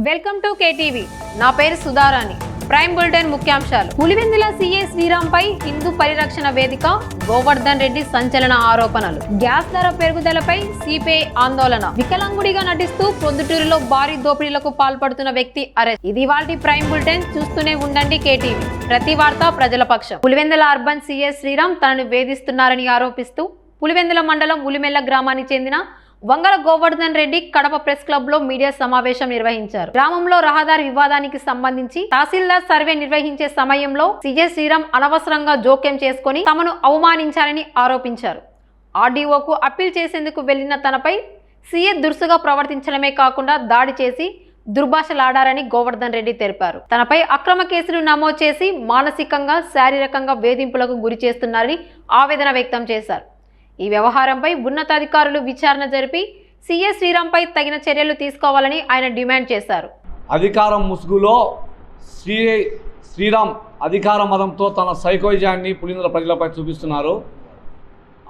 Welcome to KTV. నా పేరు Sudharani. Prime bulletin ముఖ్యాంశాలు. పులివెందుల సీఏ శ్రీరామ్ పై హిందూ పరిరక్షణ వేదిక గోవర్ధన్ రెడ్డి సంచలన ఆరోపణలు. గ్యాస్ ధర పెరుగుదలపై సిపిఐ ఆందోళన. వికలాంగుడిగా నటిస్తూ పొద్దుటూరులో భారీ దోపిడీలకు పాల్పడుతున్న వ్యక్తి అరెస్ట్. ఇది వాటి ప్రైమ్ బులెటిన్. చూస్తూనే ఉండండి కేటీవీ. ప్రతి వార్త ప్రజల పక్షం. పులివెందుల అర్బన్ సీఏ శ్రీరామ్ తనను వేధిస్తున్నారని ఆరోపిస్తూ పులివెందుల మండలం ఉలిమెల్ల గ్రామానికి చెందిన వంగల గోవర్ధన్ రెడ్డి కడప ప్రెస్ క్లబ్ లో మీడియా సమావేశం నిర్వహించారు. గ్రామంలో రహదారి వివాదానికి సంబంధించి తహసీల్దార్ సర్వే నిర్వహించే సమయంలో సీఏ శ్రీరామ్ అనవసరంగా జోక్యం చేసుకుని తమను అవమానించారని ఆరోపించారు. ఆర్డీఓకు అప్పీల్ చేసేందుకు వెళ్లిన తనపై సీఏ దురుసుగా ప్రవర్తించడమే కాకుండా దాడి చేసి దుర్భాషలాడారని గోవర్ధన్ రెడ్డి తెలిపారు. తనపై అక్రమ కేసులు నమోదు చేసి మానసికంగా శారీరకంగా వేధింపులకు గురి చేస్తున్నారని ఆవేదన వ్యక్తం చేశారు. ఈ వ్యవహారంపై ఉన్నతాధికారులు విచారణ జరిపి సీఏ శ్రీరామ్పై తగిన చర్యలు తీసుకోవాలని ఆయన డిమాండ్ చేశారు. అధికారం ముసుగులో శ్రీరామ్ అధికార మదంతో తన సైకోయిజాన్ని పులివెందుల ప్రజలపై చూపిస్తున్నారు.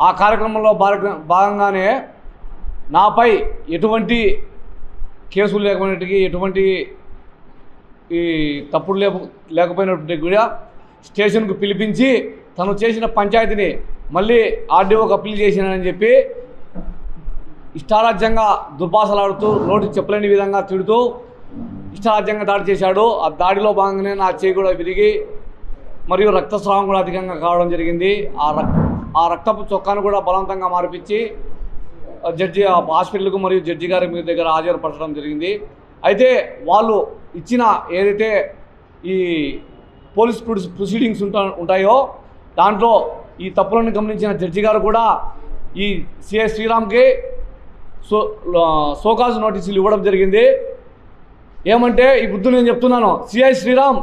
ఆ కార్యక్రమంలో భాగంగానే నాపై ఎటువంటి కేసులు లేకపోయినట్టుగా ఎటువంటి ఈ తప్పుడు లేకపోయినప్పటికీ కూడా స్టేషన్కు పిలిపించి తను చేసిన పంచాయతీని మళ్ళీ ఆర్డీఓకి అప్పీల్ చేసినానని చెప్పి ఇష్టారాజ్యంగా దుర్భాషలాడుతూ నోటికి చెప్పలేని విధంగా తిడుతూ ఇష్టారాజ్యంగా దాడి చేశాడు. ఆ దాడిలో భాగంగానే నా చేయి కూడా విరిగి మరియు రక్తస్రావం కూడా అధికంగా కావడం జరిగింది. ఆ రక్తపు చొక్కాను కూడా బలవంతంగా మార్పించి జడ్జి హాస్పిటల్కు మరియు జడ్జి గారి మీ దగ్గర హాజరుపరచడం జరిగింది. అయితే వాళ్ళు ఇచ్చిన ఏదైతే ఈ పోలీస్ ప్రొసీడింగ్స్ ఉంటాయో దాంట్లో ఈ తప్పులను గమనించిన జడ్జి గారు కూడా ఈ సిఐ శ్రీరామ్కి సోకాజ్ నోటీసులు ఇవ్వడం జరిగింది. ఏమంటే ఈ బుద్ధు నేను చెప్తున్నాను, సిఐ శ్రీరామ్,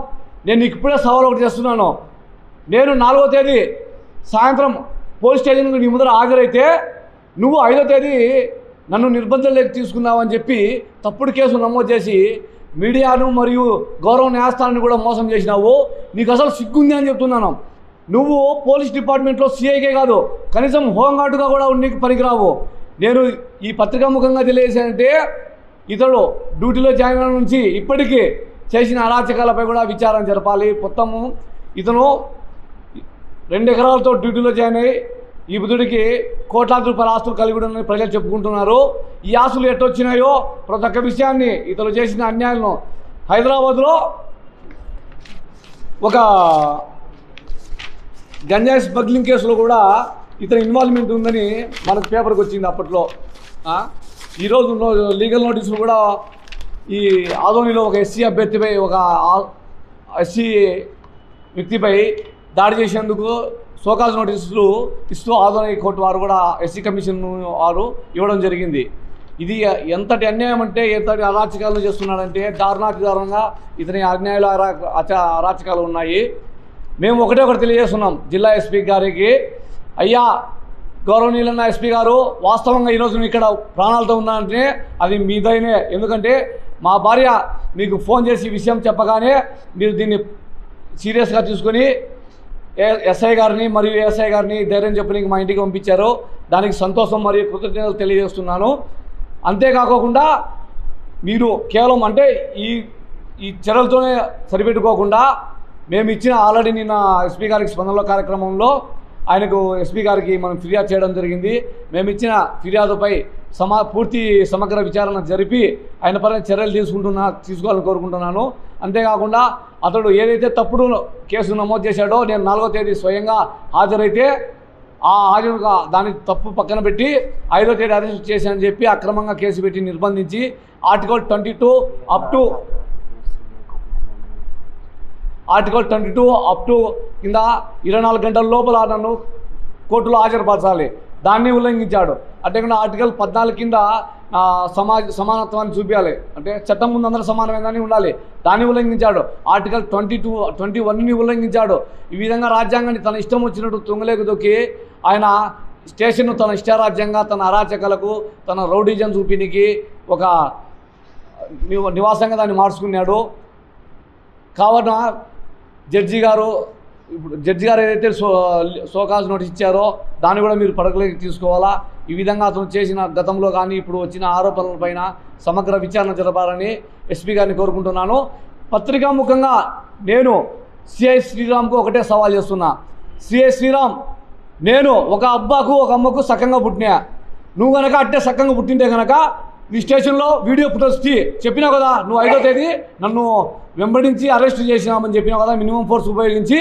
నేను నీకు ఇప్పుడే సవాల్ ఒకటి చేస్తున్నాను. నేను 4వ తేదీ సాయంత్రం పోలీస్ స్టేషన్కి నీ ముందర హాజరైతే నువ్వు 5వ తేదీ నన్ను నిర్బంధంలోకి తీసుకున్నావని చెప్పి తప్పుడు కేసు నమోదు చేసి మీడియాను మరియు గౌరవ న్యాయస్థానాన్ని కూడా మోసం చేసినావు. నీకు అసలు సిగ్గుంది అని చెప్తున్నాను. నువ్వు పోలీస్ డిపార్ట్మెంట్లో సిఐకే కాదు, కనీసం హోంగార్డుగా కూడా నీకు పనికిరావు. నేను ఈ పత్రికాముఖంగా తెలియజేశానంటే ఇతడు డ్యూటీలో జాయిన్ అయిన నుంచి ఇప్పటికీ చేసిన అరాచకాలపై కూడా విచారణ జరపాలి. మొత్తము ఇతను 2 ఎకరాలతో డ్యూటీలో జాయిన్ అయ్యి ఈ బుద్ధుడికి కోట్లాది రూపాయల ఆస్తులు కలిగి ఉండని ప్రజలు చెప్పుకుంటున్నారు. ఈ ఆస్తులు ఎట్టొచ్చినాయో ప్రతి ఒక్క విషయాన్ని ఇతను చేసిన అన్యాయాలను హైదరాబాద్లో ఒక గంజాయి స్మగ్లింగ్ కేసులో కూడా ఇతని ఇన్వాల్వ్మెంట్ ఉందని మనకు పేపర్కి వచ్చింది అప్పట్లో. ఈరోజు లీగల్ నోటీసులు కూడా ఈ ఆదోనిలో ఒక ఎస్సీ అభ్యర్థిపై ఒక ఎస్సీ వ్యక్తిపై దాడి చేసేందుకు సోకాజ్ నోటీసులు ఇస్తూ ఆదోని కోర్టు వారు కూడా ఎస్సీ కమిషన్ వారు ఇవ్వడం జరిగింది. ఇది ఎంతటి అన్యాయం అంటే ఎంతటి అరాచకాలు చేస్తున్నాడంటే దారుణాతిదారుణంగా ఇతని అన్యాయాలు అరాచకాలు ఉన్నాయి. మేము ఒకటి తెలియజేస్తున్నాం జిల్లా ఎస్పీ గారికి, అయ్యా గౌరవనీయులన్న ఎస్పీ గారు, వాస్తవంగా ఈరోజు నువ్వు ఇక్కడ ప్రాణాలతో ఉన్నానంటే అది మీదైనే. ఎందుకంటే మా భార్య మీకు ఫోన్ చేసి విషయం చెప్పగానే మీరు దీన్ని సీరియస్గా తీసుకొని ఎస్ఐ గారిని మరియు ఏఎస్ఐ గారిని ధైర్యం చెప్పడానికి మా ఇంటికి పంపించారు. దానికి సంతోషం మరియు కృతజ్ఞతలు తెలియజేస్తున్నాను. అంతేకాకుండా మీరు కేవలం అంటే ఈ చర్యలతోనే సరిపెట్టుకోకుండా మేము ఇచ్చిన ఆల్రెడీ నిన్న ఎస్పీ గారికి స్పందనలో కార్యక్రమంలో ఆయనకు ఎస్పీ గారికి మనం ఫిర్యాదు చేయడం జరిగింది. మేము ఇచ్చిన ఫిర్యాదుపై పూర్తి సమగ్ర విచారణ జరిపి ఆయన పైన చర్యలు తీసుకోవాలని కోరుకుంటున్నాను. అంతేకాకుండా అతడు ఏదైతే తప్పుడు కేసు నమోదు చేశాడో నేను 4వ తేదీ స్వయంగా హాజరైతే ఆ హాజరుగా దాన్ని తప్పు పక్కన పెట్టి 5వ తేదీ అరెస్ట్ చేశానని చెప్పి అక్రమంగా కేసు పెట్టి నిర్బంధించి ఆర్టికల్ 22 అప్ టు కింద 24 గంటల లోపల నన్ను కోర్టులో హాజరుపరచాలి. దాన్ని ఉల్లంఘించాడు. అంతేకాకుండా ఆర్టికల్ 14 కింద సమానత్వాన్ని చూపించాలి, అంటే చట్టం ముందు అందరూ సమానమైనదని ఉండాలి. దాన్ని ఉల్లంఘించాడు. ఆర్టికల్ 21ని ఉల్లంఘించాడు. ఈ విధంగా రాజ్యాంగాన్ని తన ఇష్టం వచ్చినట్టు తుంగలేకు దొక్కి ఆయన స్టేషన్ను తన ఇష్టారాజ్యంగా తన అరాచకాలకు తన రౌడీజం చూపినికి ఒక నివాసంగా దాన్ని మార్చుకున్నాడు. కావున జడ్జి గారు ఏదైతే సోకాజ్ నోటీస్ ఇచ్చారో దాన్ని కూడా మీరు పరిగణలోకి తీసుకోవాలా. ఈ విధంగా అతను చేసిన గతంలో కానీ ఇప్పుడు వచ్చిన ఆరోపణలపైన సమగ్ర విచారణ జరపాలని ఎస్పీ గారిని కోరుకుంటున్నాను. పత్రికాముఖంగా నేను సిఐ శ్రీరామ్కు ఒకటే సవాల్ చేస్తున్నా. సిఐ శ్రీరామ్, నేను ఒక అబ్బాకు ఒక అమ్మకు సక్కంగా పుట్టినా. నువ్వు కనుక అట్టే సక్కంగా పుట్టింటే కనుక ఈ స్టేషన్లో వీడియో ఫుటేజ్ చెప్పినావు కదా. నువ్వు 5వ తేదీ నన్ను వెంబడించి అరెస్ట్ చేసినామని చెప్పినావు కదా. మినిమం ఫోర్స్ ఉపయోగించి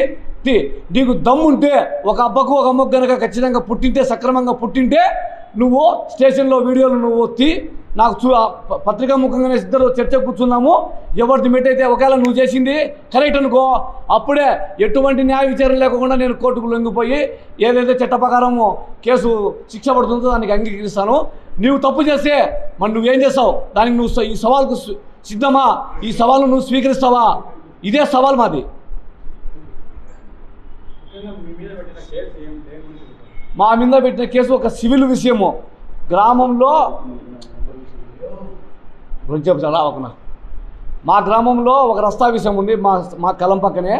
నీకు దమ్ముంటే ఒక అబ్బకు ఒక అమ్మకు కనుక ఖచ్చితంగా పుట్టింటే, సక్రమంగా పుట్టింటే నువ్వు స్టేషన్లో వీడియోలు నువ్వు నాకు పత్రికా ముఖంగానే ఇద్దరు చర్చ కూర్చున్నాము. ఎవరిది మెట్టయితే ఒకవేళ నువ్వు చేసింది కరెక్ట్ అనుకో, అప్పుడే ఎటువంటి న్యాయ విచారణ లేకుండా నేను కోర్టుకు లొంగిపోయి ఏదైతే చట్ట ప్రకారము కేసు శిక్ష పడుతుందో దానికి అంగీకరిస్తాను. నువ్వు తప్పు చేస్తే మరి నువ్వేం చేస్తావు? దానికి నువ్వు ఈ సవాల్కు సిద్ధమా? ఈ సవాల్ను నువ్వు స్వీకరిస్తావా? ఇదే సవాల్ మాది. మా మీద పెట్టిన కేసు ఒక సివిల్ విషయము. గ్రామంలో మా గ్రామంలో ఒక రస్తా విషయం ఉంది. మా కలం పక్కనే.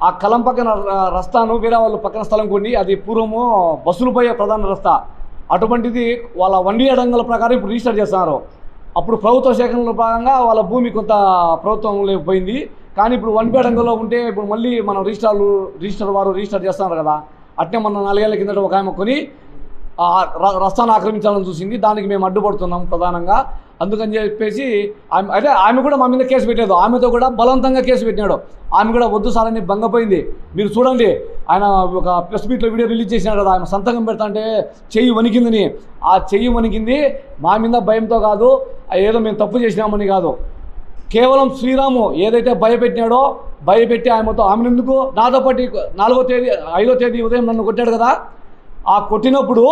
ఆ కలం పక్కన రస్తాను వేరే వాళ్ళు పక్కన స్థలం కొని, అది పూర్వము బస్సులు పోయే ప్రధాన రస్తా. అటువంటిది వాళ్ళ 1 అడంగుల ప్రకారం ఇప్పుడు రిజిస్టర్ చేస్తున్నారు. అప్పుడు ప్రభుత్వ సేకరణలో భాగంగా వాళ్ళ భూమి కొంత ప్రభుత్వంలో పోయింది. కానీ ఇప్పుడు 1 అడంగులో ఉంటే ఇప్పుడు మళ్ళీ మనం రిజిస్టర్ వారు రిజిస్టర్ చేస్తున్నారు కదా. అట్నే మన 4 ఏళ్ల కిందట ఒక ఆమె కొని రస్తాను ఆక్రమించాలని చూసింది. దానికి మేము అడ్డుపడుతున్నాం ప్రధానంగా. అందుకని చెప్పేసి ఆమె కూడా మా మీద కేసు పెట్టలేదు. ఆమెతో కూడా బలవంతంగా కేసు పెట్టినాడు. ఆమె కూడా వద్దు సార్ అని భంగపోయింది. మీరు చూడండి, ఆయన ఒక ప్రెస్ మీట్లో వీడియో రిలీజ్ చేసినాడు కదా. ఆయన సంతకం పెడతా అంటే చెయ్యి వణికిందని. ఆ చెయ్యి వణికింది మా మీద భయంతో కాదు, ఏదో మేము తప్పు చేసినామని కాదు. కేవలం శ్రీరాము ఏదైతే భయపెట్టినాడో, భయపెట్టి ఆమెను ఎందుకు నాతో పాటు 5వ తేదీ ఉదయం నన్ను కొట్టాడు కదా. ఆ కొట్టినప్పుడు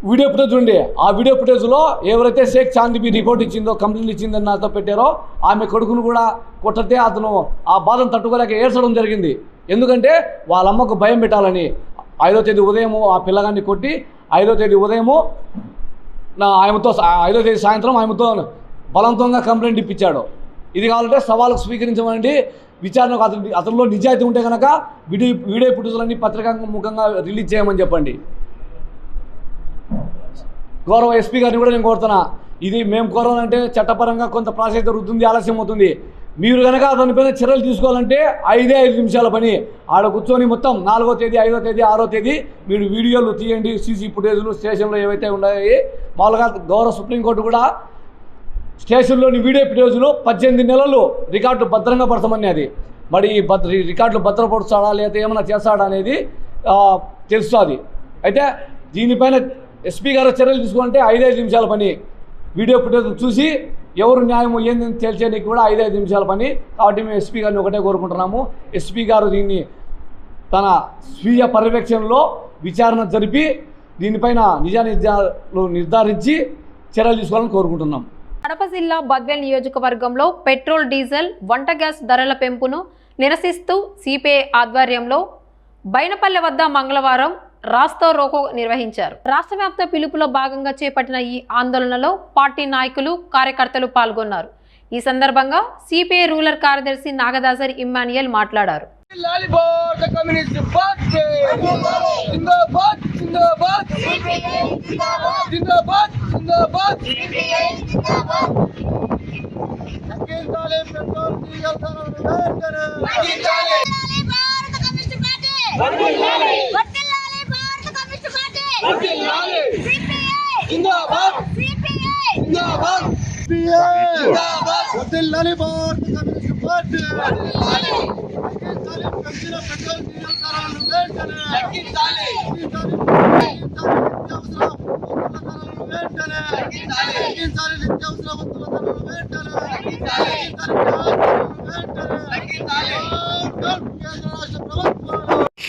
వీడియో ఫుటేజ్ ఉండి, ఆ వీడియో ఫుటేజ్లో ఎవరైతే షేక్ చాందిబీ రిపోర్ట్ ఇచ్చిందో, కంప్లైంట్ ఇచ్చిందని నాతో పెట్టారో, ఆమె కొడుకును కూడా కొట్టితే అతను ఆ బాధను తట్టుకోలేక ఏడ్చడం జరిగింది. ఎందుకంటే వాళ్ళ అమ్మకు భయం పెట్టాలని 5వ తేదీ ఉదయము ఆ పిల్లగాన్ని కొట్టి 5వ తేదీ ఉదయము ఆమెతో 5వ తేదీ సాయంత్రం ఆమెతో బలవంతంగా కంప్లైంట్ ఇప్పించాడు. ఇది కావాలంటే సవాలుకు స్వీకరించమనండి. విచారణకు అతనిలో నిజాయితీ ఉంటే కనుక వీడియో ఫుటేజ్లన్నీ పత్రికాముఖంగా రిలీజ్ చేయమని చెప్పండి. గౌరవ ఎస్పీ గారిని కూడా నేను కోరుతున్నా. ఇది మేము కోరాలంటే చట్టపరంగా కొంత ప్రాసెస్ జరుగుతుంది, ఆలస్యం అవుతుంది. మీరు కనుక దానిపైన చర్యలు తీసుకోవాలంటే 5 నిమిషాల పని. ఆడ కూర్చొని మొత్తం 4వ తేదీ, 5వ తేదీ, 6వ తేదీ మీరు వీడియోలు తీయండి. సీసీ ఫుటేజ్లు స్టేషన్లో ఏవైతే ఉన్నాయి. మామూలుగా గౌరవ సుప్రీంకోర్టు కూడా స్టేషన్లోని వీడియో ఫుటేజ్లు 18 నెలలు రికార్డు భద్రంగా పడతామని. అది మరి ఈ రికార్డులు భద్రపరుస్తాడా లేదా ఏమైనా చేస్తాడా అనేది తెలుస్తుంది. అయితే దీనిపైన ఎస్పీ గారు చర్యలు తీసుకోవాలంటే 5 నిమిషాల పని. వీడియో ఫుటేజ్ చూసి ఎవరు న్యాయము ఏందని తేల్చేయడానికి కూడా 5 నిమిషాల పని. కాబట్టి మేము ఎస్పీ గారిని ఒకటే కోరుకుంటున్నాము. ఎస్పీ గారు దీన్ని తన స్వీయ పర్యవేక్షణలో విచారణ జరిపి దీనిపైన నిజానిజాలు నిర్ధారించి చర్యలు తీసుకోవాలని కోరుకుంటున్నాం. కడప జిల్లా బద్వేల్ నియోజకవర్గంలో పెట్రోల్, డీజిల్, వంట గ్యాస్ ధరల పెంపును నిరసిస్తూ సిపిఐ ఆధ్వర్యంలో బైనపల్లె వద్ద మంగళవారం రాస్తా రోకో నిర్వహించారు. రాష్ట్ర వ్యాప్త పిలుపులో భాగంగా చేపట్టిన ఈ ఆందోళనలో పార్టీ నాయకులు, కార్యకర్తలు పాల్గొన్నారు. ఈ సందర్భంగా సిపిఐ రూరల్ కార్యదర్శి నాగదాసరి ఇమ్మాన్యుయల్ మాట్లాడారు.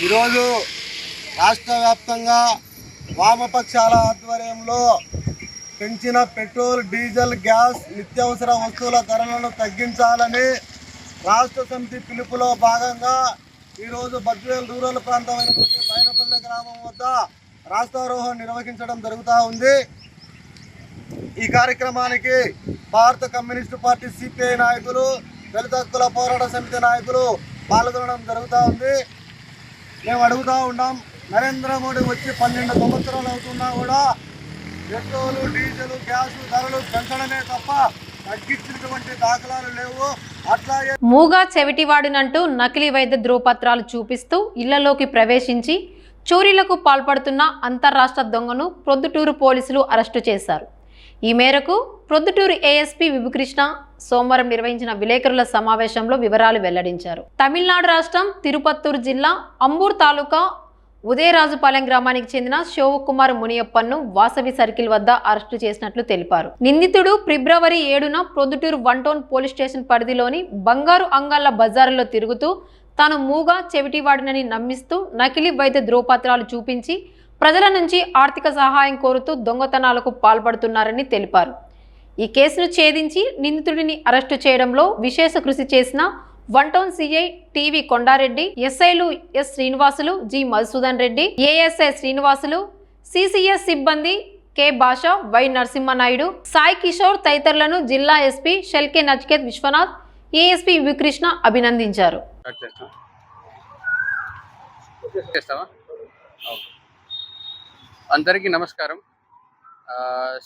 ఈరోజు రాష్ట్ర వ్యాప్తంగా వామపక్షాల ఆధ్వర్యంలో పెంచిన పెట్రోల్, డీజిల్, గ్యాస్, నిత్యావసర వస్తువుల ధరలను తగ్గించాలని రాష్ట్ర సమితి పిలుపులో భాగంగా ఈరోజు బద్వేల్ రూరల్ ప్రాంతమైనటువంటి బైనపల్లె గ్రామం వద్ద రాస్తారోహణ నిర్వహించడం జరుగుతూ ఉంది. ఈ కార్యక్రమానికి భారత కమ్యూనిస్టు పార్టీ సిపిఐ నాయకులు, దళిత హక్కుల పోరాట సమితి నాయకులు పాల్గొనడం జరుగుతూ ఉంది. మేము అడుగుతూ ఉన్నాం, నరేంద్ర మోడీ వచ్చి 12 సంవత్సరాలు అవుతున్నా కూడా పెట్రోలు, డీజిల్, గ్యాస్ ధరలు పెంచడమే తప్ప తగ్గించినటువంటి దాఖలాలు లేవు. అట్లాగే మూగా చెవిటివాడినంటూ నకిలీ వైద్య ధ్రువపత్రాలు చూపిస్తూ ఇళ్లలోకి ప్రవేశించి చోరీలకు పాల్పడుతున్న అంతర్రాష్ట్ర దొంగను ప్రొద్దుటూరు పోలీసులు అరెస్టు చేశారు. ఈ మేరకు ప్రొద్దుటూరు ఏఎస్పీ విభుకృష్ణ సోమవారం నిర్వహించిన విలేకరుల సమావేశంలో వివరాలు వెల్లడించారు. తమిళనాడు రాష్ట్రం తిరుపత్తూరు జిల్లా అంబూర్ తాలూకా ఉదయరాజుపాలెం గ్రామానికి చెందిన శివకుమార్ మునియప్పన్ను వాసవి సర్కిల్ వద్ద అరెస్టు చేసినట్లు తెలిపారు. నిందితుడు ఫిబ్రవరి 7న ప్రొద్దుటూరు 1 టౌన్ పోలీస్ స్టేషన్ పరిధిలోని బంగారు అంగాళ్ల బజారులో తిరుగుతూ తాను మూగా చెవిటివాడినని నమ్మిస్తూ నకిలీ వైద్య ధ్రువపత్రాలు చూపించి ప్రజల నుంచి ఆర్థిక సహాయం కోరుతూ దొంగతనాలకు పాల్పడుతున్నారని తెలిపారు. ఈ కేసును ఛేదించి నిందితుడిని అరెస్టు చేయడంలో విశేష కృషి చేసిన 1 టౌన్ సిఐ టీవీ కొండారెడ్డి, ఎస్ఐలు S Srinivasulu, G Madhusudan Reddy, ASI Srinivasulu, CCS సిబ్బంది కె భాష, వై నరసింహనాయుడు, సాయి కిషోర్ తదితరులను జిల్లా ఎస్పీ షెల్కే నచికేత్ విశ్వనాథ్, ఏఎస్పీ వికృష్ణ అభినందించారు. అందరికీ నమస్కారం.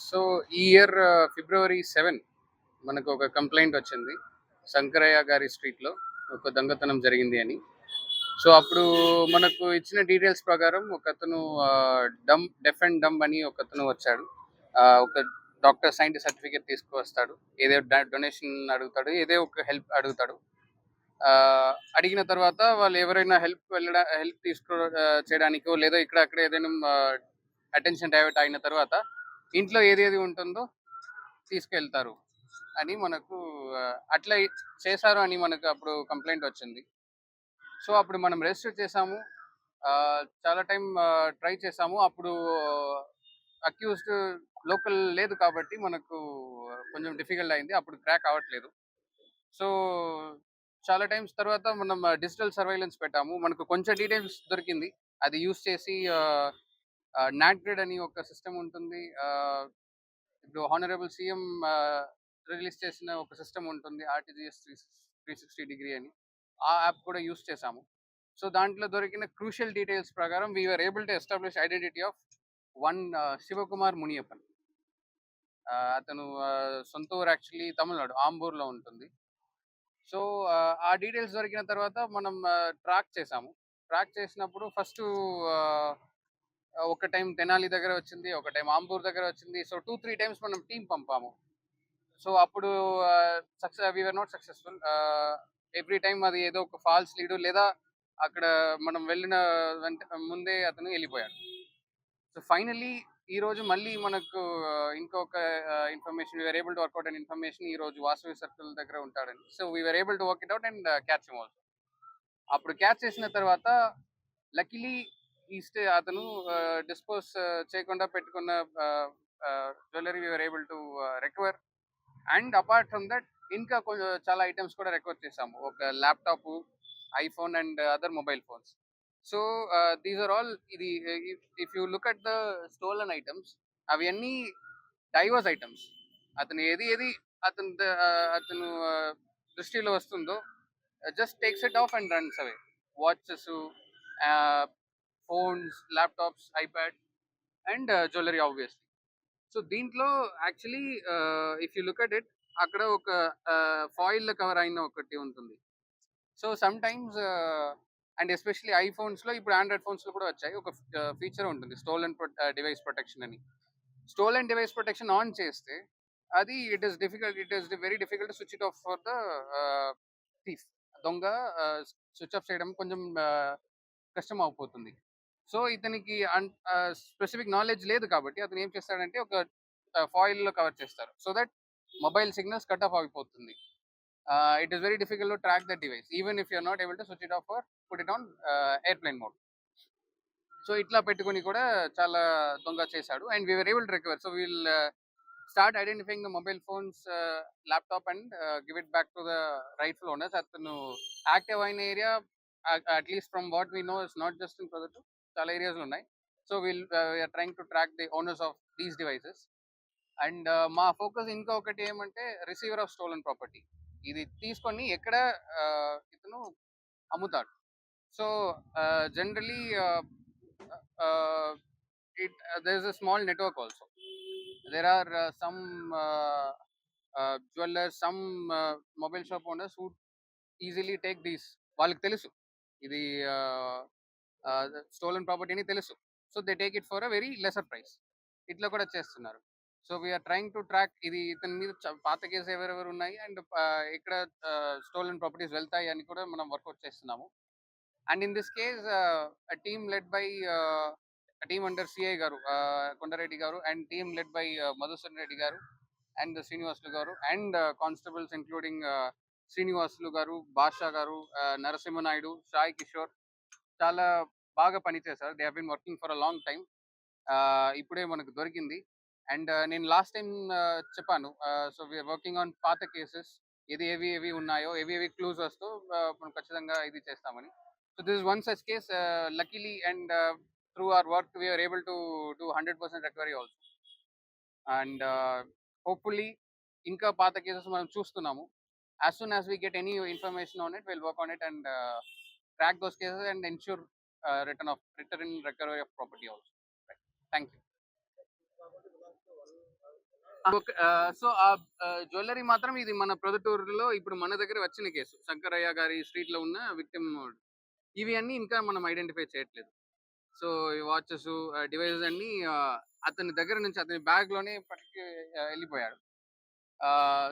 సో ఈ ఇయర్ ఫిబ్రవరి 7 మనకు ఒక కంప్లైంట్ వచ్చింది, శంకరయ్య గారి స్ట్రీట్లో ఒక దొంగతనం జరిగింది అని. సో అప్పుడు మనకు ఇచ్చిన డీటెయిల్స్ ప్రకారం ఒకతను డెఫ్ అండ్ డంబ్ అని ఒకతను వచ్చాడు. ఒక డాక్టర్ సైంటిస్ట్ సర్టిఫికేట్ తీసుకువస్తాడు, ఏదో డొనేషన్ అడుగుతాడు, ఏదో ఒక హెల్ప్ అడుగుతాడు. అడిగిన తర్వాత వాళ్ళు ఎవరైనా హెల్ప్ చేయడానికో లేదా ఇక్కడ అక్కడ ఏదైనా అటెన్షన్ డైవర్ట్ అయిన తర్వాత ఇంట్లో ఏదేది ఉంటుందో తీసుకెళ్తారు అని మనకు అట్లా చేశారు అని మనకు అప్పుడు కంప్లైంట్ వచ్చింది. సో అప్పుడు మనం రిజిస్టర్ చేసాము, చాలా టైం ట్రై చేసాము. అప్పుడు అక్యూజ్డ్ లోకల్ లేదు కాబట్టి మనకు కొంచెం డిఫికల్ట్ అయింది, అప్పుడు క్రాక్ అవ్వట్లేదు. సో చాలా టైమ్స్ తర్వాత మనం డిజిటల్ సర్వైలెన్స్ పెట్టాము, మనకు కొంచెం డీటెయిల్స్ దొరికింది. అది యూస్ చేసి నాట్గ్రిడ్ అని ఒక సిస్టమ్ ఉంటుంది, ఇప్పుడు హానరబుల్ సీఎం రిలీజ్ చేసిన ఒక సిస్టమ్ ఉంటుంది, ఆర్టీజీఎస్ 360 డిగ్రీ అని, ఆ యాప్ కూడా యూస్ చేసాము. సో దాంట్లో దొరికిన క్రూషియల్ డీటెయిల్స్ ప్రకారం we are able to establish identity of one Shivakumar Muniyappan. అతను సొంత ఊరు యాక్చువల్లీ తమిళనాడు, ఆంబూర్లో ఉంటుంది. సో ఆ డీటెయిల్స్ దొరికిన తర్వాత మనం ట్రాక్ చేసాము. ట్రాక్ చేసినప్పుడు ఫస్ట్ ఒక టైం తెనాలి దగ్గర వచ్చింది, ఒక టైం ఆంబూర్ దగ్గర వచ్చింది. సో 2-3 టైమ్స్ మనం టీం పంపాము. సో అప్పుడు we were not successful. Every time అది ఏదో ఒక ఫాల్స్ లీడు లేదా అక్కడ మనం వెళ్ళిన ముందే అతను వెళ్ళిపోయాడు. సో ఫైనల్లీ ఈరోజు మళ్ళీ మనకు ఇంకొక information, we are able to work out and information ఈరోజు వాసవి సర్కిల్ దగ్గర ఉంటాడని. So we are able to work it out and catch him also. అప్పుడు క్యాచ్ చేసిన తర్వాత లక్కీలీ అతను డిస్పోజ్ చేయకుండా పెట్టుకున్న jewellery we are able to recover. And apart from that ఇంకా చాలా ఐటమ్స్ కూడా రికవర్ చేసాము, ఒక laptop, iPhone and other mobile phones. So these are all, ఇది if you look at the stolen items, అవి అన్నీ డైవర్స్ ఐటమ్స్. అతను ఏది అతను దృష్టిలో వస్తుందో just takes it off and runs away. Watches, phones, laptops, iPad and jewellery obviously. So దీంట్లో actually if you look at it, అక్కడ ఒక ఫాయిల్ కవర్ అయిన ఒకటి ఉంటుంది. So sometimes and especially ఐఫోన్స్లో, ఇప్పుడు ఆండ్రాయిడ్ ఫోన్స్లో కూడా వచ్చాయి, ఒక ఫీచర్ ఉంటుంది స్టోలన్ డివైస్ ప్రొటెక్షన్ అని. స్టోలన్ డివైస్ ప్రొటెక్షన్ ఆన్ చేస్తే అది it is very difficult to switch it of for the thief. దొంగ స్విచ్ ఆఫ్ చేయడం కొంచెం కష్టం అయిపోతుంది. సో ఇతనికి స్పెసిఫిక్ నాలెడ్జ్ లేదు కాబట్టి అతను ఏం చేస్తాడంటే ఒక ఫాయిల్లో కవర్ చేస్తారు, so that mobile signals cut off అయిపోతుంది. It is very difficult to track that device even if you are not able to switch it off or put it on airplane mode. So itla pettukoni kuda chala donga chesaadu and we were able to recover. So we will start identifying the mobile phones, laptop and give it back to the rightful owners. Athanu active aina area, at least from what we know, is not just in Pradhattu, chala areas lo unnai. So we are trying to track the owners of these devices. And మా focus ఇంకా ఒకటి ఏమంటే receiver of stolen property. ఇది తీసుకొని ఎక్కడ ఇతను అమ్ముతాడు. So generally there is a small network also. There are some jewellers, some mobile shop owners who easily take these. వాళ్ళకి తెలుసు ఇది స్టోలన్ ప్రాపర్టీ అని తెలుసు. So they take it for a very lesser price. ఇట్లా కూడా చేస్తున్నారు. So we're trying to track ఇది ఇతని మీద పాత కేసు ఎవరెవరు ఉన్నాయి అండ్ ఇక్కడ స్టోలన్ ప్రాపర్టీస్ వెళ్తాయి అని కూడా మనం వర్కౌట్ చేస్తున్నాము. And in this case a team led by a team under CI గారు కొండారెడ్డి గారు and team led by Madhusudan Reddy గారు అండ్ శ్రీనివాసులు గారు అండ్ కానిస్టేబుల్స్ ఇంక్లూడింగ్ శ్రీనివాసులు గారు, బాషా గారు, నరసింహనాయుడు, సాయి కిషోర్ చాలా బాగా పనిచేశారు. They have been working for a long time. ఇప్పుడే మనకు దొరికింది. అండ్ నేను లాస్ట్ టైం చెప్పాను, సో వీఆర్ వర్కింగ్ ఆన్ పాత కేసెస్ ఏవి ఉన్నాయో ఏవి క్లూస్ వస్తూ మనం ఖచ్చితంగా ఇది చేస్తామని. So this is one such case. Luckily and through our work we are able to do 100% recovery also. And hopefully inka paatha cases manam chustunnamo. As soon as we get any information on it, we'll work on it and track those cases and ensure return recovery of property also. Right. Thank you. So jewellery మాత్రం ఇది మన ప్రొద్దుటూరులో ఇప్పుడు మన దగ్గర వచ్చిన case, Shankaraiah గారి street లో ఉన్న విక్టిమ్. ఇవి అన్నీ ఇంకా మనం ఐడెంటిఫై చేయట్లేదు. సో ఈ వాచెస్, డివైజెస్ అన్నీ అతని దగ్గర నుంచి అతని బ్యాగ్ లోనే పట్టుకు వెళ్ళిపోయాడు.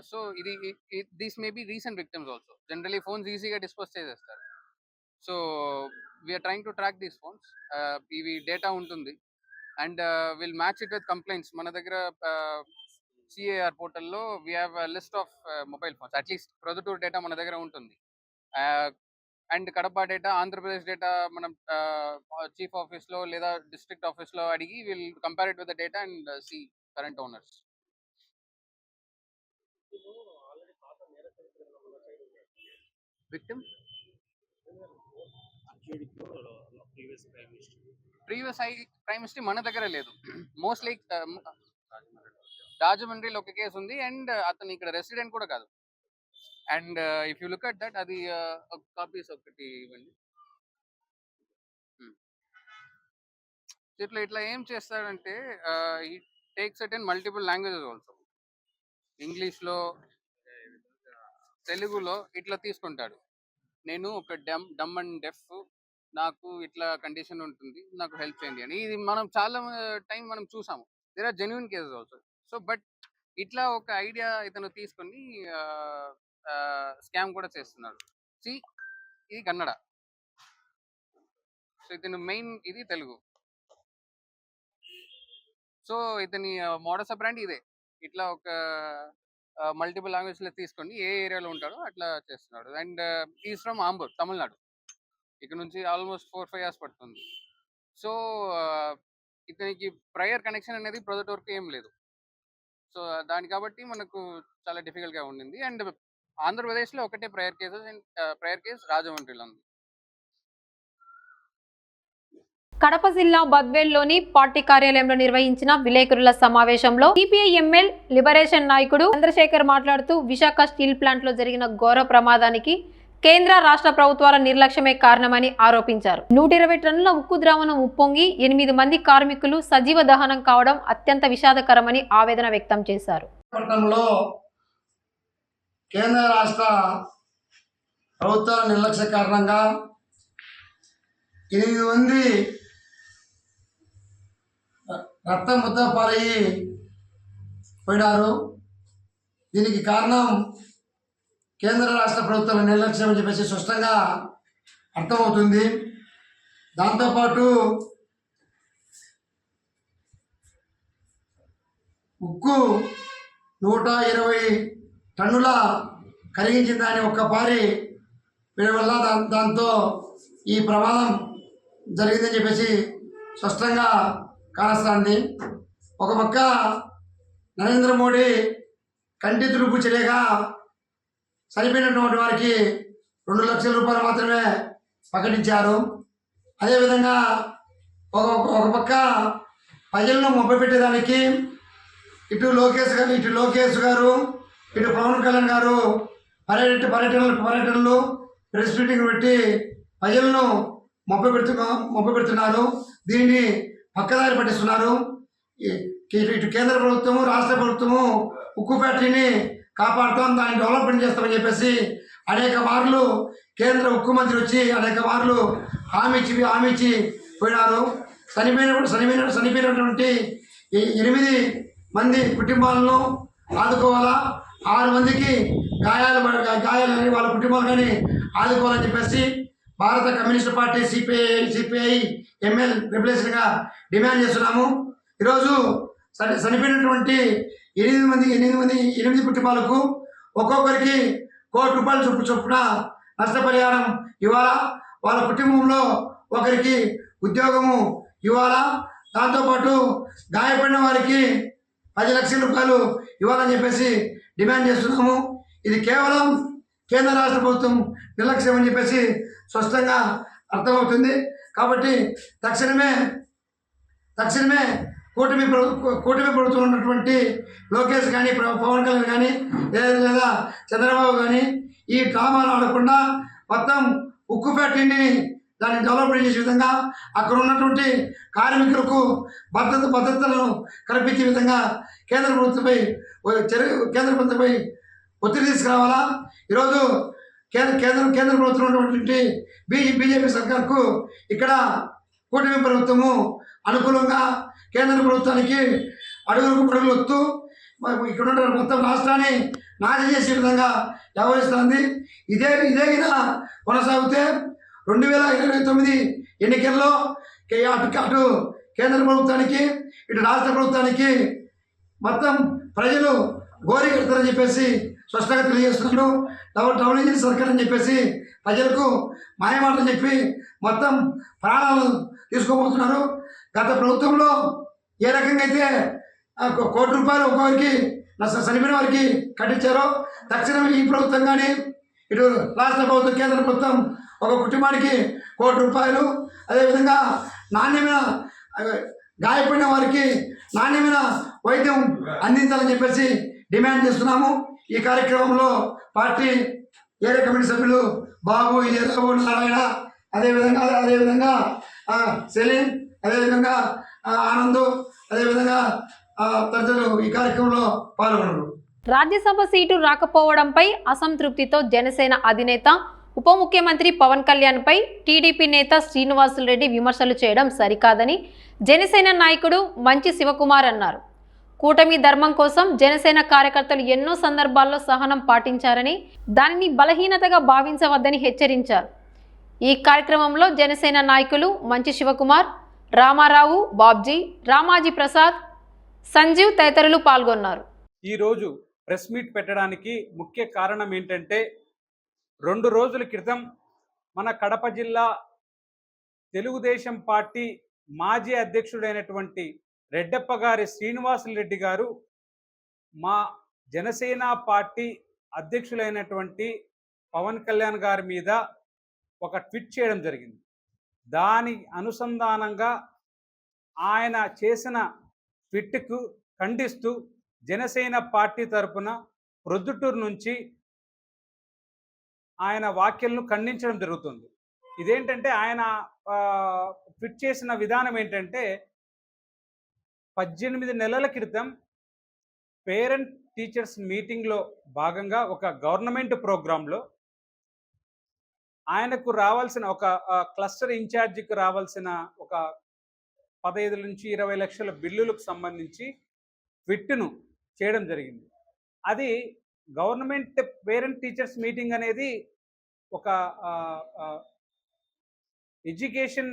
సో ఇది these may be recent victims also. Generally phones ఈజీగా డిస్పోజ్ చేసేస్తారు. So we're trying to track these phones. ఇవి డేటా ఉంటుంది and will match it with complaints. మన దగ్గర సిఏఆర్ పోర్టల్లో we have list of mobile phones. At least Proddatur data మన దగ్గర ఉంటుంది and Kadapa data, Andhra Pradesh data మనం చీఫ్ ఆఫీస్లో లేదా డిస్ట్రిక్ట్ ఆఫీస్లో అడిగి will compare it with the data and see current owners. Victim previous prime minister మన దగ్గర లేదు. మోస్ట్లీ రాజమండ్రిలో ఒక కేసు ఉంది అండ్ అతను ఇక్కడ రెసిడెంట్ కూడా కాదు. And if you look at that, అది కాపీస్ ఒకటి ఇవ్వండి. ఇట్లా ఏం చేస్తాడంటే ఈ takes it in multiple languages also. ఇంగ్లీష్లో, తెలుగులో ఇట్లా తీసుకుంటాడు. నేను ఒక డమ్ అండ్ డెఫ్, నాకు ఇట్లా కండిషన్ ఉంటుంది, నాకు హెల్ప్ చేయండి అని. ఇది మనం చాలా టైం మనం చూసాము. There are genuine cases also. So but ఇట్లా ఒక ఐడియా ఇతను తీసుకొని స్కామ్ కూడా చేస్తున్నాడు. ఇది కన్నడ, సో ఇతను మెయిన్ ఇది తెలుగు. సో ఇతని మోడస్ ఆపరెండి ఇదే. ఇట్లా ఒక మల్టిపుల్ లాంగ్వేజ్లో తీసుకొని ఏ ఏరియాలో ఉంటాడో అట్లా చేస్తున్నాడు. And is from Ambur, Tamil Nadu. ఇక్కడ నుంచి ఆల్మోస్ట్ 4-5 years పడుతుంది. సో ఇతనికి ప్రయర్ కనెక్షన్ అనేది ప్రొద్దుటూరుకి ఏం లేదు. సో దాని కాబట్టి మనకు చాలా డిఫికల్ట్గా ఉండింది. అండ్ ఆంధ్రప్రదేశ్లో ఒకటే ప్రయర్ కేసు రాజమండ్రిలో ఉంది. కడప జిల్లా బద్వేల్లోని పార్టీ కార్యాలయంలో నిర్వహించిన విలేకరుల సమావేశంలో సిపిఐ ఎంఎల్ లిబరేషన్ నాయకుడు చంద్రశేఖర్ మాట్లాడుతూ విశాఖ స్టీల్ ప్లాంట్ లో జరిగిన ఘోర ప్రమాదానికి కేంద్ర రాష్ట్ర ప్రభుత్వాల నిర్లక్ష్యమే కారణమని ఆరోపించారు. 120 టన్నుల ఉక్కు ద్రావణం ఉప్పొంగి 8 మంది కార్మికులు సజీవ దహనం కావడం అత్యంత విషాదకరమని ఆవేదన వ్యక్తం చేశారు. కేంద్ర రాష్ట్ర ప్రభుత్వాల నిర్లక్ష్య కారణంగా 8 మంది రక్తం ముద్దపాలయ్యి పోయినారు. దీనికి కారణం కేంద్ర రాష్ట్ర ప్రభుత్వాల నిర్లక్ష్యం అని చెప్పేసి స్పష్టంగా అర్థమవుతుంది. దాంతోపాటు ఉక్కు 120 టన్నుల కరిగించిన దాని ఒక్కపారి వీళ్ళ వల్ల దాంతో ఈ ప్రమాదం జరిగిందని చెప్పేసి స్పష్టంగా కానొస్తుంది. ఒక పక్క నరేంద్ర మోడీ కంటి తుడుపు చర్యగా చనిపోయినటువంటి వారికి 2 లక్షల రూపాయలు మాత్రమే ప్రకటించారు. అదేవిధంగా ఒక పక్క ప్రజలను మొబ్బపెట్టేదానికి ఇటు లోకేష్ గారు ఇటు పవన్ కళ్యాణ్ గారు పర్యటనలు ప్రెస్ మీటింగ్ పెట్టి ప్రజలను మొబ్బపెడుతున్నారు. దీన్ని పక్కదారి పట్టిస్తున్నారు. ఇటు కేంద్ర ప్రభుత్వము రాష్ట్ర ప్రభుత్వము ఉక్కు ఫ్యాక్టరీని కాపాడుతాం, దాన్ని డెవలప్మెంట్ చేస్తామని చెప్పేసి అనేక మార్లు కేంద్ర ఉక్కు మంత్రి వచ్చి అనేక మార్లు హామీ ఇచ్చి పోయినారు. చనిపోయినటువంటి 8 మంది కుటుంబాలను ఆదుకోవాలా, 6 మందికి గాయాలని వాళ్ళ కుటుంబాలు కానీ ఆదుకోవాలని చెప్పేసి భారత కమ్యూనిస్ట్ పార్టీ సిపిఐ ఎంఎల్ రిప్లేషన్గా డిమాండ్ చేస్తున్నాము. ఈరోజు చనిపోయినటువంటి 8 కుటుంబాలకు ఒక్కొక్కరికి ₹1 కోటి చొప్పున నష్టపరిహారం ఇవ్వాలా, వాళ్ళ కుటుంబంలో ఒకరికి ఉద్యోగము ఇవ్వాలా, దాంతోపాటు గాయపడిన వారికి 10 లక్షల రూపాయలు ఇవ్వాలని చెప్పేసి డిమాండ్ చేస్తున్నాము. ఇది కేవలం కేంద్ర రాష్ట్ర ప్రభుత్వం నిర్లక్ష్యం అని చెప్పేసి స్పష్టంగా అర్థమవుతుంది. కాబట్టి తక్షణమే కూటమి ప్రభుత్వం ఉన్నటువంటి లోకేష్ కానీ పవన్ కళ్యాణ్ కానీ లేదా చంద్రబాబు కానీ ఈ డ్రామాలు ఆడకుండా మొత్తం ఉక్కు ఫ్యాక్టరీని దాన్ని డెవలప్మెంట్ చేసే విధంగా అక్కడ ఉన్నటువంటి కార్మికులకు భద్రతలను కల్పించే విధంగా కేంద్ర ప్రభుత్వంపై ఒత్తిడి తీసుకురావాలా. ఈరోజు కేంద్ర ప్రభుత్వం ఉన్నటువంటి బీజేపీ సర్కార్కు ఇక్కడ కూటమి ప్రభుత్వము అనుకూలంగా కేంద్ర ప్రభుత్వానికి అడుగులు వస్తూ ఇక్కడ ఉన్న మొత్తం రాష్ట్రాన్ని నాశనం చేసే విధంగా వ్యవహరిస్తుంది. ఇదే కొనసాగితే 2029 ఎన్నికల్లో అటు కేంద్ర ప్రభుత్వానికి ఇటు రాష్ట్ర ప్రభుత్వానికి మొత్తం ప్రజలు గోరి కడతారని చెప్పేసి స్పష్టంగా తెలియజేస్తున్నారు. డబుల్ ఇంజిన్ సర్కార్ అని చెప్పేసి ప్రజలకు మాయమాటలు చెప్పి మొత్తం ప్రాణాలు తీసుకోబోతున్నారు. గత ప్రభుత్వంలో ఏ రకంగా అయితే ₹1 కోటి ఒక్కొక్కరికి చనిపోయిన వారికి కట్టించారో తక్షణం ఈ ప్రభుత్వం కానీ ఇటు రాష్ట్ర ప్రభుత్వం కేంద్ర ప్రభుత్వం ఒక కుటుంబానికి ₹1 కోటి, అదేవిధంగా నాణ్యమైన గాయపడిన వారికి నాణ్యమైన వైద్యం అందించాలని చెప్పేసి డిమాండ్ చేస్తున్నాము. ఈ కార్యక్రమంలో పార్టీ ఏరియా కమిటీ సభ్యులు బాబు, ఇజరాబు, నారాయణ, అదేవిధంగా సెలీం, అదేవిధంగా ఆనంద్, అదేవిధంగా తదితరులు ఈ కార్యక్రమంలో పాల్గొన్నారు. రాజ్యసభ సీటు రాకపోవడంపై అసంతృప్తితో జనసేన అధినేత ఉప ముఖ్యమంత్రి పవన్ కళ్యాణ్ పై టీడీపీ నేత శ్రీనివాసులరెడ్డి విమర్శలు చేయడం సరికాదని జనసేన నాయకుడు మంచి శివకుమార్ అన్నారు. కూటమి ధర్మం కోసం జనసేన కార్యకర్తలు ఎన్నో సందర్భాల్లో సహనం పాటించారని, దానిని బలహీనతగా భావించవద్దని హెచ్చరించారు. ఈ కార్యక్రమంలో జనసేన నాయకులు మంచి శివకుమార్, రామారావు, బాబ్జీ, రామాజీ ప్రసాద్, సంజీవ్ తదితరులు పాల్గొన్నారు. ఈరోజు ప్రెస్ మీట్ పెట్టడానికి ముఖ్య కారణం ఏంటంటే 2 రోజుల క్రితం మన కడప జిల్లా తెలుగుదేశం పార్టీ మాజీ అధ్యక్షుడైనటువంటి రెడ్డప్ప గారి శ్రీనివాసులరెడ్డి గారు మా జనసేన పార్టీ అధ్యక్షులైనటువంటి పవన్ కళ్యాణ్ గారి మీద ఒక ట్వీట్ చేయడం జరిగింది. దాని అనుసంధానంగా ఆయన చేసిన ట్వీట్కు ఖండిస్తూ జనసేన పార్టీ తరపున ప్రొద్దుటూరు నుంచి ఆయన వ్యాఖ్యలను ఖండించడం జరుగుతుంది. ఇదేంటంటే ఆయన ట్వీట్ చేసిన విధానం ఏంటంటే 18 నెలల క్రితం పేరెంట్ టీచర్స్ మీటింగ్లో భాగంగా ఒక గవర్నమెంట్ ప్రోగ్రాంలో ఆయనకు రావాల్సిన ఒక క్లస్టర్ ఇన్ఛార్జికి రావాల్సిన ఒక 15 నుంచి 20 లక్షల బిల్లులకు సంబంధించి ట్వీట్ను చేయడం జరిగింది. అది గవర్నమెంట్ పేరెంట్ టీచర్స్ మీటింగ్ అనేది ఒక ఎడ్యుకేషన్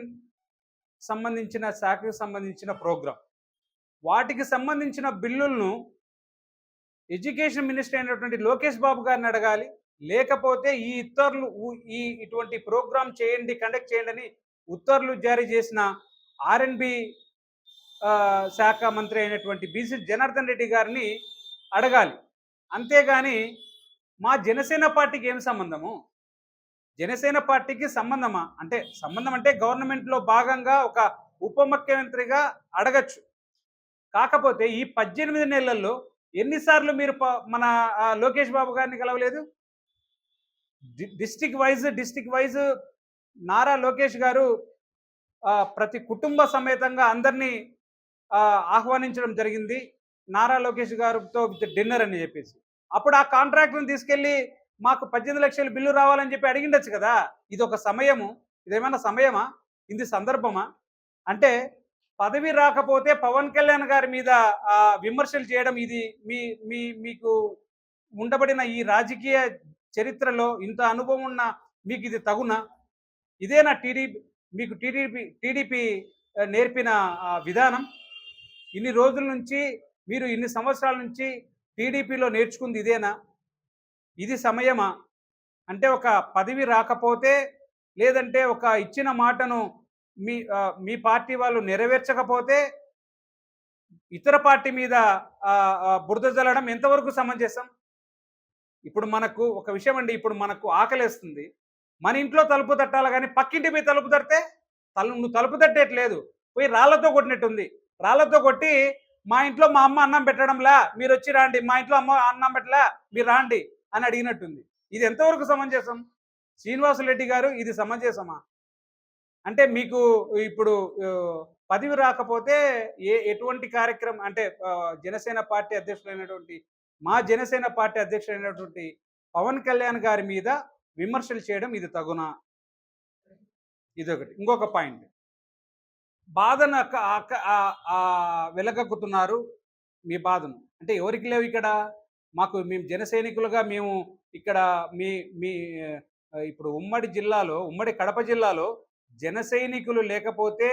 సంబంధించిన శాఖకు సంబంధించిన ప్రోగ్రాం. వాటికి సంబంధించిన బిల్లులను ఎడ్యుకేషన్ మినిస్టర్ అయినటువంటి లోకేష్ బాబు గారిని అడగాలి, లేకపోతే ఇటువంటి ప్రోగ్రాం చేయండి, కండక్ట్ చేయండి అని ఉత్తర్వులు జారీ చేసిన ఆర్ఎన్బి శాఖ మంత్రి అయినటువంటి బీసీ జనార్దన్ రెడ్డి గారిని అడగాలి. అంతేగాని మా జనసేన పార్టీకి ఏం సంబంధము? జనసేన పార్టీకి సంబంధమా అంటే సంబంధం అంటే గవర్నమెంట్లో భాగంగా ఒక ఉప ముఖ్యమంత్రిగా అడగచ్చు. కాకపోతే ఈ 18 నెలల్లో ఎన్నిసార్లు మీరు మన లోకేష్ బాబు గారిని కలవలేదు? డిస్టిక్ వైజ్ నారా లోకేష్ గారు ప్రతి కుటుంబ సమేతంగా అందరినీ ఆహ్వానించడం జరిగింది. నారా లోకేష్ గారితో డిన్నర్ అని చెప్పేసి అప్పుడు ఆ కాంట్రాక్ట్ని తీసుకెళ్ళి మాకు 18 లక్షల బిల్లు రావాలని చెప్పి అడిగిండొచ్చు కదా. ఇది ఒక సమయము, ఇదేమన్నా సమయమా, ఇది సందర్భమా? అంటే పదవి రాకపోతే పవన్ కళ్యాణ్ గారి మీద విమర్శలు చేయడం, ఇది మీ మీ మీకు ఉండబడిన ఈ రాజకీయ చరిత్రలో ఇంత అనుభవం ఉన్న మీకు ఇది తగునా? ఇదేనా మీకు టీడీపీ నేర్పిన విధానం? ఇన్ని రోజుల నుంచి మీరు ఇన్ని సంవత్సరాల నుంచి టీడీపీలో నేర్చుకుంది ఇదేనా? ఇది సమయమా? అంటే ఒక పదవి రాకపోతే, లేదంటే ఒక ఇచ్చిన మాటను మీ పార్టీ వాళ్ళు నెరవేర్చకపోతే ఇతర పార్టీ మీద బురద జల్లడం ఎంతవరకు సమంజసం? ఇప్పుడు మనకు ఒక విషయం అండి, ఇప్పుడు మనకు ఆకలేస్తుంది, మన ఇంట్లో తలుపు తట్టాలి కానీ పక్కింటి పోయి తలుపు తడితే నువ్వు తలుపు తట్టేట్లేదు, పోయి రాళ్లతో కొట్టినట్టుంది. రాళ్లతో కొట్టి మా ఇంట్లో మా అమ్మ అన్నం పెట్టడంలా, మీరు వచ్చి రాండి, మా ఇంట్లో అమ్మ అన్నం పెట్టలా, మీరు రాండి అని అడిగినట్టుంది. ఇది ఎంతవరకు సమంజసం? శ్రీనివాసులరెడ్డి గారు, ఇది సమంజసమా? అంటే మీకు ఇప్పుడు పదవి రాకపోతే ఎటువంటి కార్యక్రమం అంటే జనసేన పార్టీ అధ్యక్షులైనటువంటి జనసేన పార్టీ అధ్యక్షులైనటువంటి పవన్ కళ్యాణ్ గారి మీద విమర్శలు చేయడం ఇది తగునా? ఇదొకటి. ఇంకొక పాయింట్, బాధను వెలగక్కుతున్నారు మీ బాధను. అంటే ఎవరికి లేవు ఇక్కడ? మేము జనసైనికులుగా మేము ఇక్కడ మీ ఇప్పుడు ఉమ్మడి కడప జిల్లాలో జనసైనికులు లేకపోతే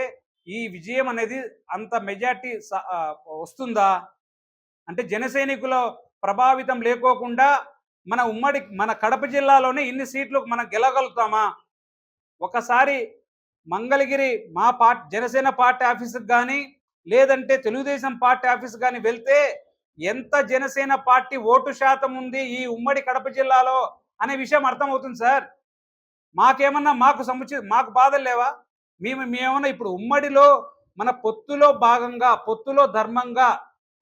ఈ విజయం అనేది అంత మెజార్టీ వస్తుందా? అంటే జనసైనికుల ప్రభావితం లేకోకుండా మన కడప జిల్లాలోనే ఇన్ని సీట్లు మనం గెలగలుగుతామా? ఒకసారి మంగళగిరి జనసేన పార్టీ ఆఫీసుకు కానీ, లేదంటే తెలుగుదేశం పార్టీ ఆఫీస్ కానీ వెళ్తే ఎంత జనసేన పార్టీ ఓటు శాతం ఉంది ఈ ఉమ్మడి కడప జిల్లాలో అనే విషయం అర్థమవుతుంది సార్. మాకు బాధలు లేవా? మేమేమన్నా ఇప్పుడు ఉమ్మడిలో మన పొత్తులో భాగంగా, పొత్తులో ధర్మంగా,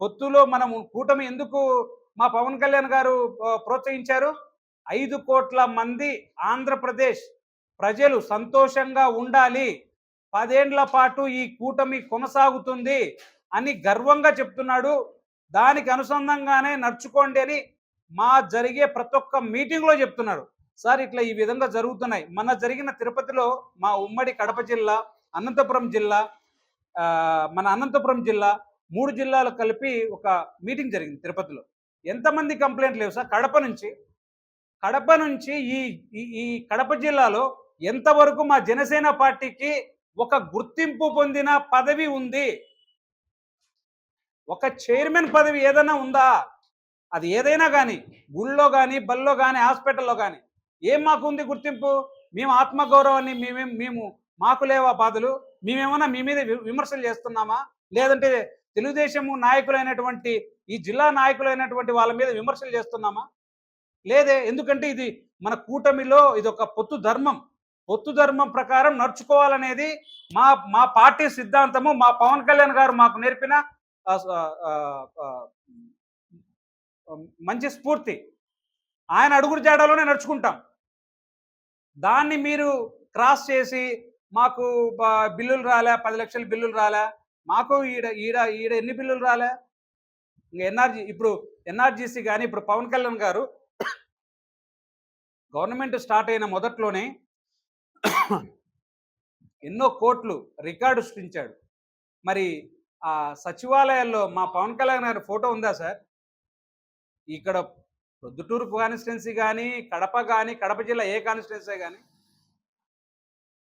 పొత్తులో మనము కూటమి ఎందుకు మా పవన్ కళ్యాణ్ గారు ప్రోత్సహించారు? 5 కోట్ల మంది ఆంధ్రప్రదేశ్ ప్రజలు సంతోషంగా ఉండాలి, 10 ఏండ్ల పాటు ఈ కూటమి కొనసాగుతుంది అని గర్వంగా చెప్తున్నాడు. దానికి అనుసంధానంగానే నడుచుకోండి అని జరిగే ప్రతి ఒక్క మీటింగ్లో చెప్తున్నారు. సార్, ఇట్లా ఈ విధంగా జరుగుతున్నాయి. మన జరిగిన తిరుపతిలో మా ఉమ్మడి కడప జిల్లా, అనంతపురం జిల్లా, మన అనంతపురం జిల్లా 3 జిల్లాలు కలిపి ఒక మీటింగ్ జరిగింది తిరుపతిలో. ఎంతమంది కంప్లైంట్లు లేవు సార్? కడప నుంచి ఈ కడప జిల్లాలో ఎంతవరకు మా జనసేన పార్టీకి ఒక గుర్తింపు పొందిన పదవి ఉంది? ఒక చైర్మన్ పదవి ఏదైనా ఉందా? అది ఏదైనా కానీ, గుళ్ళో కానీ, బల్లో కానీ, హాస్పిటల్లో కానీ, ఏం మాకు ఉంది గుర్తింపు? మేము ఆత్మగౌరవాన్ని మాకు లేవా బాధలు? మేమేమన్నా మీ మీద విమర్శలు చేస్తున్నామా? లేదంటే తెలుగుదేశం నాయకులైనటువంటి ఈ జిల్లా నాయకులైనటువంటి వాళ్ళ మీద విమర్శలు చేస్తున్నామా? లేదే. ఎందుకంటే ఇది మన కూటమిలో ఇది ఒక పొత్తు ధర్మం ప్రకారం నడుచుకోవాలనేది మా పార్టీ సిద్ధాంతము. మా పవన్ కళ్యాణ్ గారు మాకు నేర్పిన మంచి స్ఫూర్తి. ఆయన అడుగుడు జాడలోనే నడుచుకుంటాం. దాన్ని మీరు క్రాస్ చేసి మాకు బిల్లులు రాలే, 10 లక్షల బిల్లులు రాలే, మాకు ఈడ ఎన్ని బిల్లులు రాలే? ఇంకా ఎన్ఆర్జీసీ కానీ ఇప్పుడు పవన్ కళ్యాణ్ గారు గవర్నమెంట్ స్టార్ట్ అయిన మొదట్లోనే ఎన్నో కోట్లు రికార్డు సృష్టించాడు. మరి ఆ సచివాలయాల్లో మా పవన్ కళ్యాణ్ గారి ఫోటో ఉందా సార్? ఇక్కడ ప్రొద్దుటూరు కాన్స్టిట్యున్సీ కానీ, కడప కానీ, కడప జిల్లా ఏ కాన్స్టిట్యున్సీ కానీ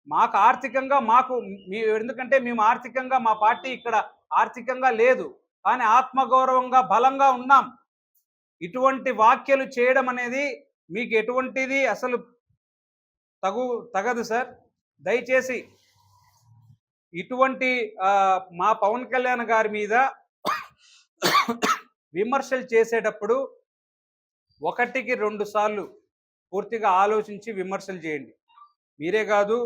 మాకు ఆర్థికంగా ఎందుకంటే మేము ఆర్థికంగా మా పార్టీ ఇక్కడ ఆర్థికంగా లేదు, కానీ ఆత్మగౌరవంగా బలంగా ఉన్నాం. ఇటువంటి వ్యాఖ్యలు చేయడం అనేది మీకు ఎటువంటిది అసలు తగదు సార్. దయచేసి ఇటువంటి మా పవన్ కళ్యాణ్ గారి మీద విమర్శలు చేసేటప్పుడు 1కి 2 సార్లు పూర్తిగా ఆలోచించి విమర్శలు చేయండి. మీరే కాదు,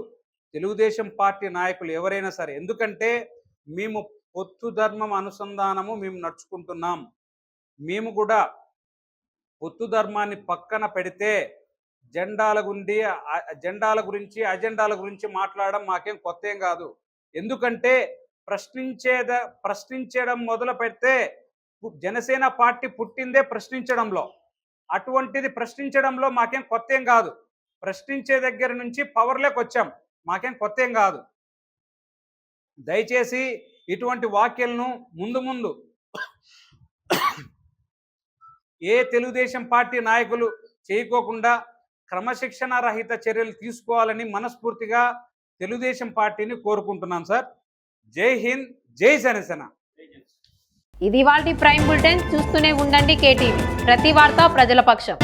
తెలుగుదేశం పార్టీ నాయకులు ఎవరైనా సరే. ఎందుకంటే మేము పొత్తు ధర్మం అనుసంధానము మేము నడుచుకుంటున్నాం. మేము కూడా పొత్తు ధర్మాన్ని పక్కన పెడితే జెండాల గురించి అజెండాల గురించి మాట్లాడడం మాకేం కొత్త ఏం కాదు. ఎందుకంటే ప్రశ్నించడం మొదలు పెడితే జనసేన పార్టీ పుట్టిందే ప్రశ్నించడంలో. అటువంటిది ప్రశ్నించడంలో మాకేం కొత్త ఏం కాదు. ప్రశ్నించే దగ్గర నుంచి పవర్లోకి వచ్చాం, మాకేం కొత్త ఏం కాదు. దయచేసి ఇటువంటి వ్యాఖ్యలను ముందు ముందు ఏ తెలుగుదేశం పార్టీ నాయకులు చేయకోకుండా క్రమశిక్షణ రహిత చర్యలు తీసుకోవాలని మనస్ఫూర్తిగా తెలుగుదేశం పార్టీని కోరుకుంటున్నాను సార్. జై హింద్, జై జనసేన. ఇది వాల్టి ప్రైమ్ బులెటిన్. చూస్తూనే ఉండండి కేటీవీ, ప్రతి వార్త ప్రజల పక్షం.